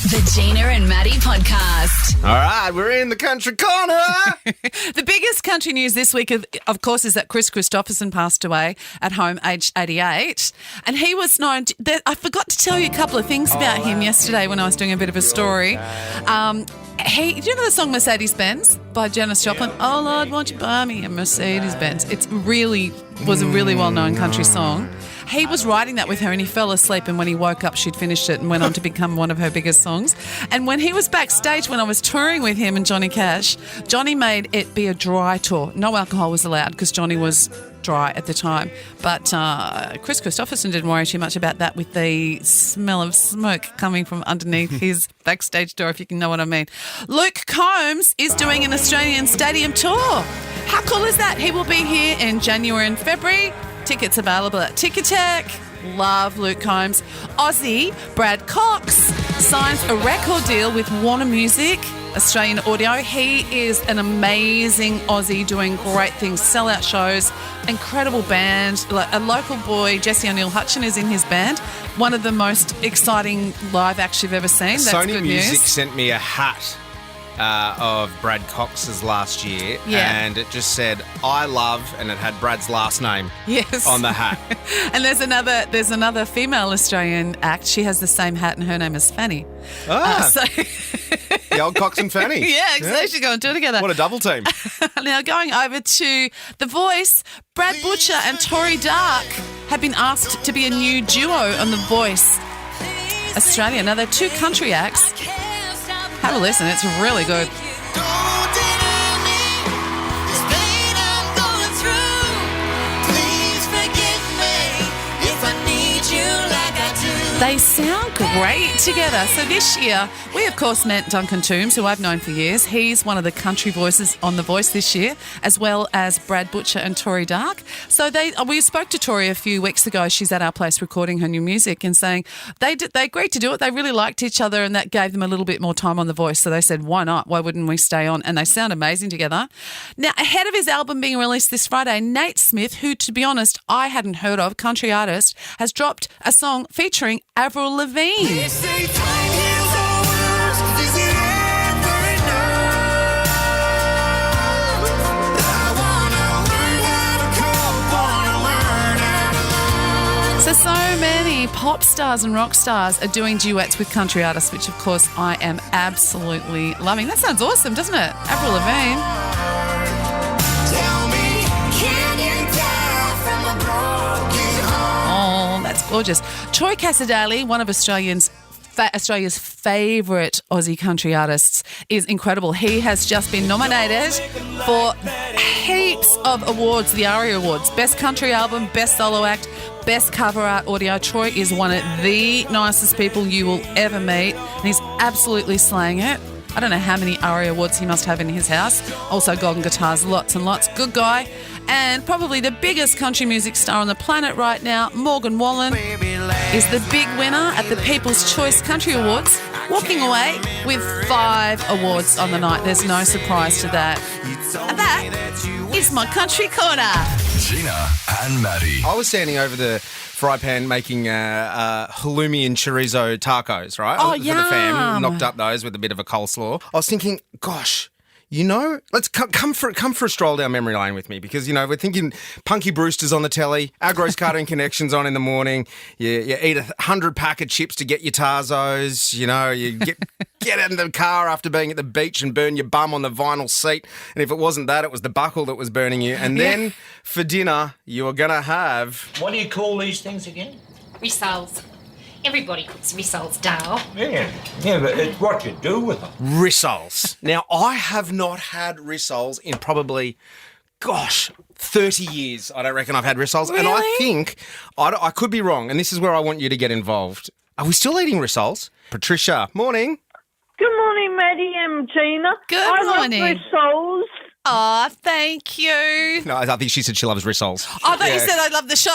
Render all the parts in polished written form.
The Gina and Matty podcast. All right, we're in the country corner. The biggest country news this week, of course, is that Chris Christopherson passed away at home, aged 88. And he was known I forgot to tell you a couple of things about him yesterday when I was doing a bit of a story. Do you know the song Mercedes-Benz by Janis Joplin? Oh, Lord, won't you buy me a Mercedes-Benz? It was a really well-known country song. He was writing that with her and he fell asleep, and when he woke up, she'd finished it and went on to become one of her biggest songs. And when he was backstage, when I was touring with him and Johnny Cash, Johnny made it be a dry tour. No alcohol was allowed because Johnny was dry at the time. But Chris Christopherson didn't worry too much about that with the smell of smoke coming from underneath his backstage door, if you can know what I mean. Luke Combs is doing an Australian stadium tour. How cool is that? He will be here in January and February. Tickets available at Ticketek. Love Luke Combs. Aussie Brad Cox signs a record deal with Warner Music Australian Audio. He is an amazing Aussie doing great things, sellout shows, incredible band. A local boy, Jesse O'Neill-Hutchin, is in his band. One of the most exciting live acts you've ever seen. That's Sony good Music news. sent me a hat of Brad Cox's last year, and it just said "I love," and it had Brad's last name on the hat. And there's another female Australian act. She has the same hat, and her name is Fanny. The old Cox and Fanny. Yeah, they should go and do it together. What a double team. Now, going over to The Voice, Brad Butcher and Tori Dark have been asked to be a new duo on The Voice Australia. Now, they're two country acts. Have a listen, it's really good. They sound great together. So this year, we of course met Duncan Toombs, who I've known for years. He's one of the country voices on The Voice this year, as well as Brad Butcher and Tori Dark. So we spoke to Tori a few weeks ago. She's at our place recording her new music and saying they agreed to do it. They really liked each other, and that gave them a little bit more time on The Voice. So they said, why not? Why wouldn't we stay on? And they sound amazing together. Now, ahead of his album being released this Friday, Nate Smith, who, to be honest, I hadn't heard of, country artist, has dropped a song featuring Avril Lavigne. So many pop stars and rock stars are doing duets with country artists, which of course I am absolutely loving. That sounds awesome, doesn't it? Avril Lavigne. That's gorgeous. Troy Cassar-Daley, one of Australia's favourite Aussie country artists, is incredible. He has just been nominated for heaps of awards, the ARIA Awards. Best Country Album, Best Solo Act, Best Cover Art Audio. Troy is one of the nicest people you will ever meet, and he's absolutely slaying it. I don't know how many ARIA Awards he must have in his house. Also golden guitars, lots and lots. Good guy. And probably the biggest country music star on the planet right now, Morgan Wallen, is the big winner at the People's Choice Country Awards, walking away with 5 awards on the night. There's no surprise to that. And that is my country corner. Gina and Matty. I was standing over the fry pan making halloumi and chorizo tacos, right? Oh, for the fam. Knocked up those with a bit of a coleslaw. I was thinking, gosh, let's come for a stroll down memory lane with me, because, we're thinking Punky Brewster's on the telly, Agro's Cartoon Connection's on in the morning, you eat 100 pack of chips to get your Tarzos, you get in the car after being at the beach and burn your bum on the vinyl seat, and if it wasn't that, it was the buckle that was burning you, and then for dinner, you were going to have... What do you call these things again? Rissoles. Everybody cooks rissoles, Dale. Yeah, but it's what you do with them. Rissoles. Now, I have not had rissoles in probably, 30 years. I don't reckon I've had rissoles. Really? And I think, I could be wrong, and this is where I want you to get involved. Are we still eating rissoles? Patricia, morning. Good morning, Matty and Gina. Good morning. I love rissoles. Oh, thank you. No, I think she said she loves rissoles. I thought you said I love the show.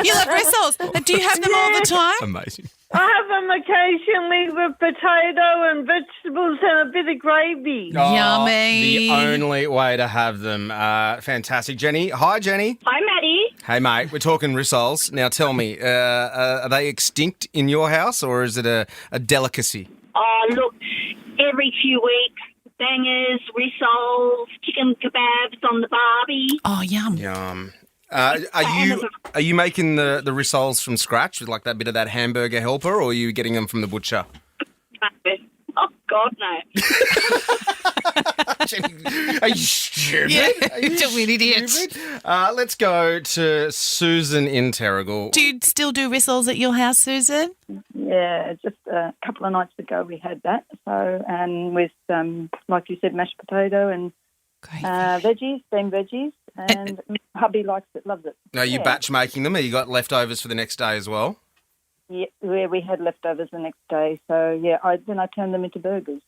You love rissoles. Do you have them all the time? Amazing. I have them occasionally with potato and vegetables and a bit of gravy. Yummy. The only way to have them. Fantastic. Jenny. Hi, Jenny. Hi, Matty. Hey, mate. We're talking rissoles. Now, tell me, are they extinct in your house or is it a delicacy? Oh, look, every few weeks, bangers, rissoles, chicken kebabs on the barbie. Oh, yum. Yum. Are you making the rissoles from scratch with like that bit of that hamburger helper, or are you getting them from the butcher? Oh, God, no. Are you stupid? Yeah, Are you you're an idiot. stupid? Let's go to Susan in Terrigal. Do you still do rissoles at your house, Susan? Yeah, just a couple of nights ago we had that. So, and with, like you said, mashed potato and Great. veggies, steamed veggies, and hubby likes it, loves it. Are you batch making them? Or you got leftovers for the next day as well? Yeah, we had leftovers the next day. So, yeah, then I turned them into burgers.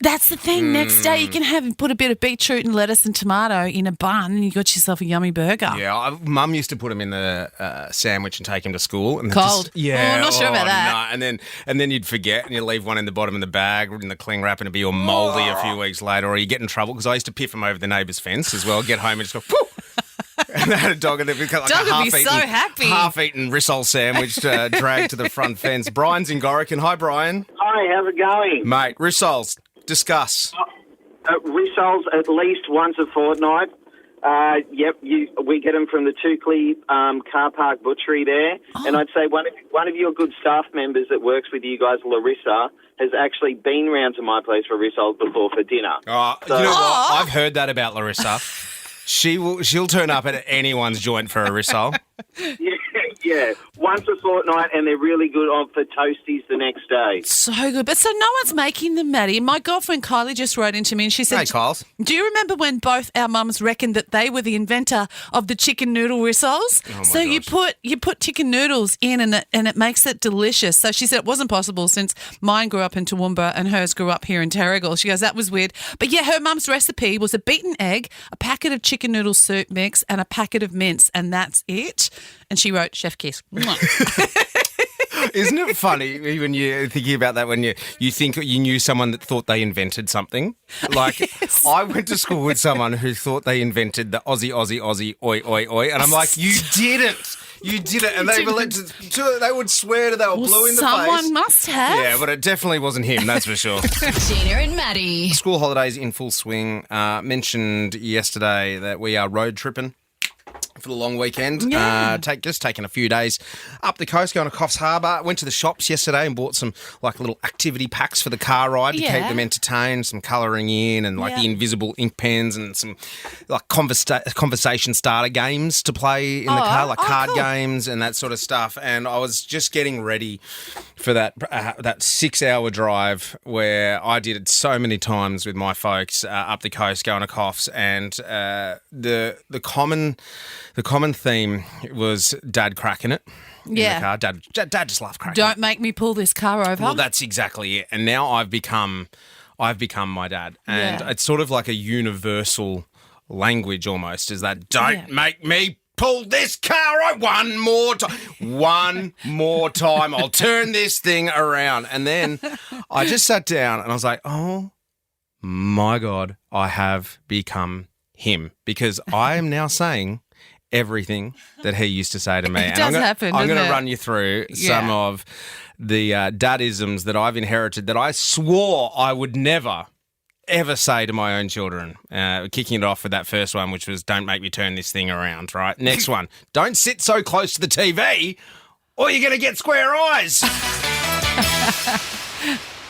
That's the thing. Next day you can put a bit of beetroot and lettuce and tomato in a bun and you got yourself a yummy burger. Yeah, Mum used to put them in the sandwich and take him to school. And Cold. Yeah. Oh, I'm not sure about that. No. And then you'd forget and you'd leave one in the bottom of the bag in the cling wrap and it'd be all mouldy a few weeks later, or you get in trouble because I used to piff them over the neighbour's fence as well, get home and just go, phew. And they had a dog and they'd be like Dog a would be so happy. half-eaten rissole sandwich dragged to the front fence. Brian's in Gorican. Hi, Brian. Hi, how's it going? Mate, rissoles. Discuss. Rissoles at least once a fortnight. We get them from the Tukley car park butchery there. Oh. And I'd say one of your good staff members that works with you guys, Larissa, has actually been round to my place for rissoles before for dinner. Oh, so, you know what? I've heard that about Larissa. She'll turn up at anyone's joint for a rissole. Yeah, once a fortnight, and they're really good on for toasties the next day. So good. But so no one's making them, Matty. My girlfriend Kylie just wrote into me and she said, Hey, Kyles. do you remember when both our mums reckoned that they were the inventor of the chicken noodle rissoles? Oh, my so gosh. you put chicken noodles in and it makes it delicious. So she said it wasn't possible since mine grew up in Toowoomba and hers grew up here in Terrigal. She goes, that was weird. But yeah, her mum's recipe was a beaten egg, a packet of chicken noodle soup mix and a packet of mince, and that's it. And she wrote, chef kiss. Isn't it funny when you're thinking about that, when you think you knew someone that thought they invented something? Like, Yes. I went to school with someone who thought they invented the Aussie, oi, oi, oi. And I'm like, you didn't. You did it. And they would swear that they were blue in the face. Someone must have. Yeah, but it definitely wasn't him, that's for sure. Gina and Matty. School holidays in full swing. Mentioned yesterday that we are road tripping for the long weekend. Yeah. Just taking a few days up the coast, going to Coffs Harbour. Went to the shops yesterday and bought some like little activity packs for the car ride to keep them entertained, some colouring in and like the invisible ink pens and some like conversation starter games to play in the car, like card games and that sort of stuff. And I was just getting ready for that 6-hour drive where I did it so many times with my folks up the coast going to Coffs, and the common theme was Dad cracking it in the car. Dad just loved cracking Don't it. make me pull this car over. Well, that's exactly it. And now I've become my dad. And it's sort of like a universal language almost, is that don't make me pull this car over one more time. One more time. I'll turn this thing around. And then I just sat down and I was like, oh my God, I have become him, because I am now saying everything that he used to say to me. It does happen, I'm doesn't going to it? run you through some of the dadisms that I've inherited that I swore I would never, ever say to my own children. Kicking it off with that first one, which was, don't make me turn this thing around, right? Next one, don't sit so close to the TV or you're going to get square eyes.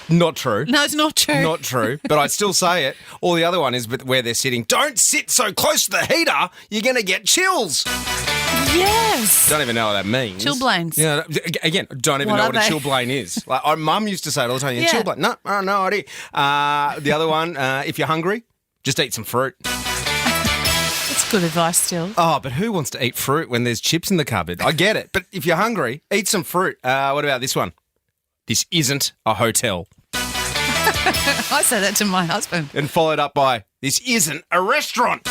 Not true. No, it's not true. Not true, but I'd still say it. Or the other one is where they're sitting. Don't sit so close to the heater, you're going to get chills. Yes. Don't even know what that means. Chilblains. Yeah, again, don't even What know are what a they? chilblain is. Like, our mum used to say it all the time. Yeah. Chilblain. No, no idea. The other one, if you're hungry, just eat some fruit. That's good advice still. Oh, but who wants to eat fruit when there's chips in the cupboard? I get it. But if you're hungry, eat some fruit. What about this one? This isn't a hotel. I say that to my husband. And followed up by, this isn't a restaurant.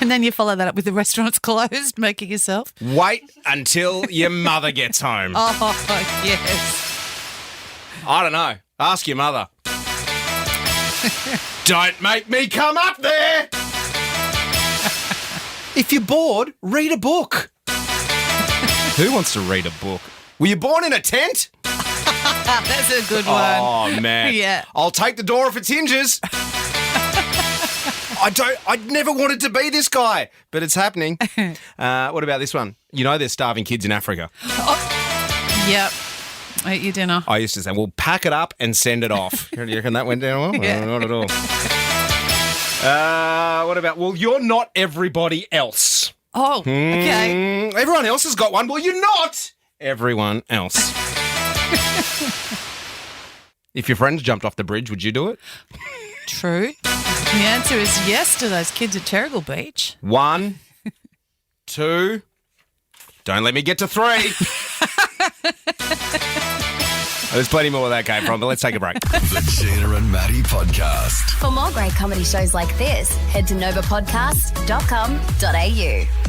And then you follow that up with the restaurant's closed, make it yourself. Wait until your mother gets home. Oh, yes. I don't know. Ask your mother. Don't make me come up there. If you're bored, read a book. Who wants to read a book? Were you born in a tent? That's a good one. Oh, man. Yeah. I'll take the door off its hinges. I never wanted to be this guy, but it's happening. What about this one? You know there's starving kids in Africa. Yep. Eat your dinner. I used to say, well, pack it up and send it off. You reckon that went down well? Yeah. Not at all. What about, well, you're not everybody else. Oh, okay. Everyone else has got one. Well, you're not everyone else. If your friends jumped off the bridge, would you do it? True. The answer is yes to those kids at Terrigal Beach. 1, 2, don't let me get to 3. There's plenty more where that came from, but let's take a break. The Gina and Matty Podcast. For more great comedy shows like this, head to novapodcast.com.au.